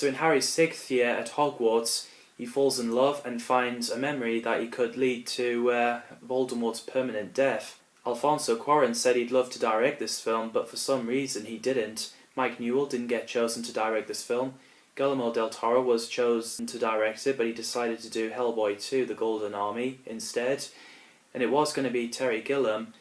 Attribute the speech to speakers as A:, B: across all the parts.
A: So in Harry's 6th year at Hogwarts, he falls in love and finds a memory that he could lead to Voldemort's permanent death. Alfonso Cuarón said he'd love to direct this film, but for some reason he didn't. Mike Newell didn't get chosen to direct this film. Guillermo del Toro was chosen to direct it, but he decided to do Hellboy 2, The Golden Army, instead. And it was going to be Terry Gilliam,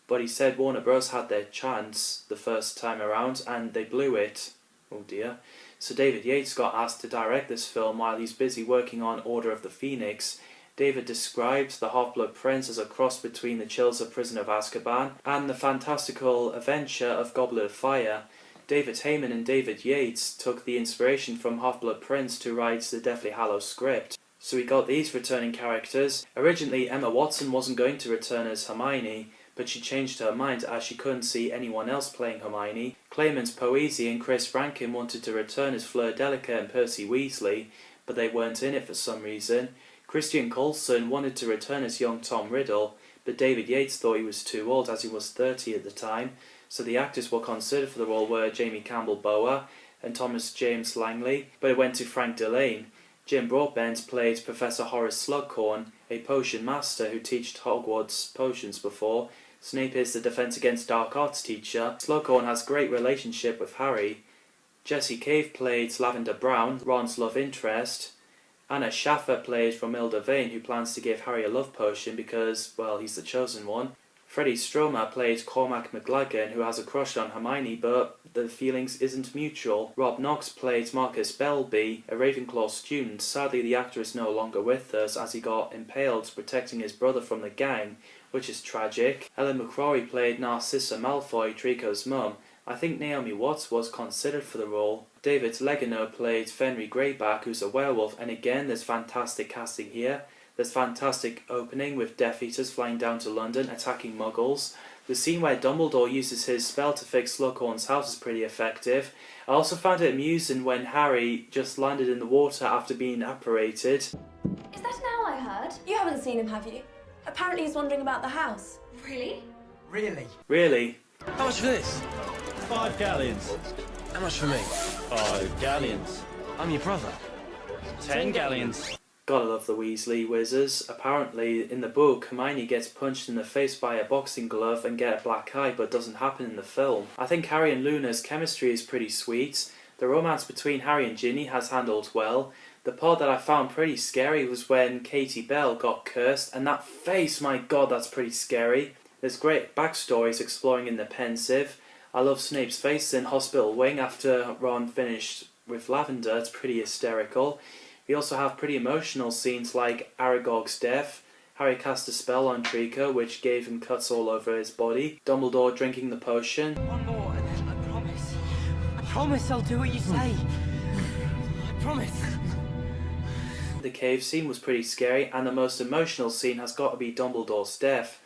A: but he said Warner Bros. Had their chance the first time around, and they blew it. Oh dear. So David Yates got asked to direct this film while he's busy working on Order of the Phoenix. David describes The Half-Blood Prince as a cross between The Chills of Prisoner of Azkaban and the fantastical adventure of Goblet of Fire. David Heyman and David Yates took the inspiration from Half-Blood Prince to write the Deathly Hallows script. So we got these returning characters. Originally Emma Watson wasn't going to return as Hermione, but she changed her mind as she couldn't see anyone else playing Hermione. Clemens Poesi and Chris Rankin wanted to return as Fleur Delacour and Percy Weasley, but they weren't in it for some reason. Christian Coulson wanted to return as young Tom Riddle, but David Yates thought he was too old as he was 30 at the time, so the actors were considered for the role were Jamie Campbell-Bower and Thomas James Langley, but it went to Frank Delane. Jim Broadbent played Professor Horace Slughorn, a potion master who taught Hogwarts potions before. Snape is the Defense Against Dark Arts teacher. Slughorn has a great relationship with Harry. Jessie Cave played Lavender Brown, Ron's love interest. Anna Schaffer played Romilda Vane, who plans to give Harry a love potion because, well, he's the chosen one. Freddie Stromer played Cormac McLagan, who has a crush on Hermione, but the feelings isn't mutual. Rob Knox played Marcus Belby, a Ravenclaw student. Sadly, the actor is no longer with us as he got impaled protecting his brother from the gang, which is tragic. Ellen McCrory played Narcissa Malfoy, Draco's mum. I think Naomi Watts was considered for the role. David Legano played Fenry Greyback, who's a werewolf, and again there's fantastic casting here. There's fantastic opening with Death Eaters flying down to London, attacking muggles. The scene where Dumbledore uses his spell to fix Slughorn's house is pretty effective. I also found it amusing when Harry just landed in the water after being apparated.
B: Is that an owl I heard? You haven't seen him, have you? Apparently he's wandering about the house. Really?
A: Really?
C: How much for this?
D: 5 galleons.
C: How much for me?
D: 5 galleons.
C: I'm your brother.
D: 10 galleons.
A: Gotta love the Weasley Wizards. Apparently, in the book, Hermione gets punched in the face by a boxing glove and get a black eye, but it doesn't happen in the film. I think Harry and Luna's chemistry is pretty sweet. The romance between Harry and Ginny has handled well. The part that I found pretty scary was when Katie Bell got cursed, and that face, my god, that's pretty scary. There's great backstories exploring in the Pensive. I love Snape's face in Hospital Wing after Ron finished with Lavender, it's pretty hysterical. We also have pretty emotional scenes like Aragog's death. Harry cast a spell on Draco, which gave him cuts all over his body. Dumbledore drinking the potion.
C: One more, and then I promise. I promise I'll do what you say. I promise.
A: The cave scene was pretty scary, and the most emotional scene has got to be Dumbledore's death.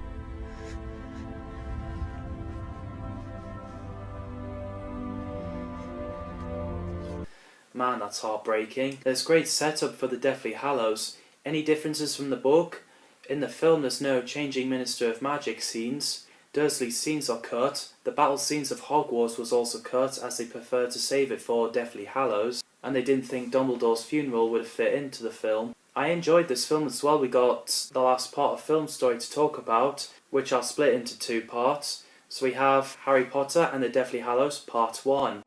A: Man, that's heartbreaking. There's great setup for the Deathly Hallows. Any differences from the book? In the film there's no changing Minister of Magic scenes. Dursley's scenes are cut. The battle scenes of Hogwarts was also cut as they preferred to save it for Deathly Hallows, and they didn't think Dumbledore's funeral would fit into the film. I enjoyed this film as well. We got the last part of film story to talk about, which I'll split into 2 parts. So we have Harry Potter and the Deathly Hallows Part 1.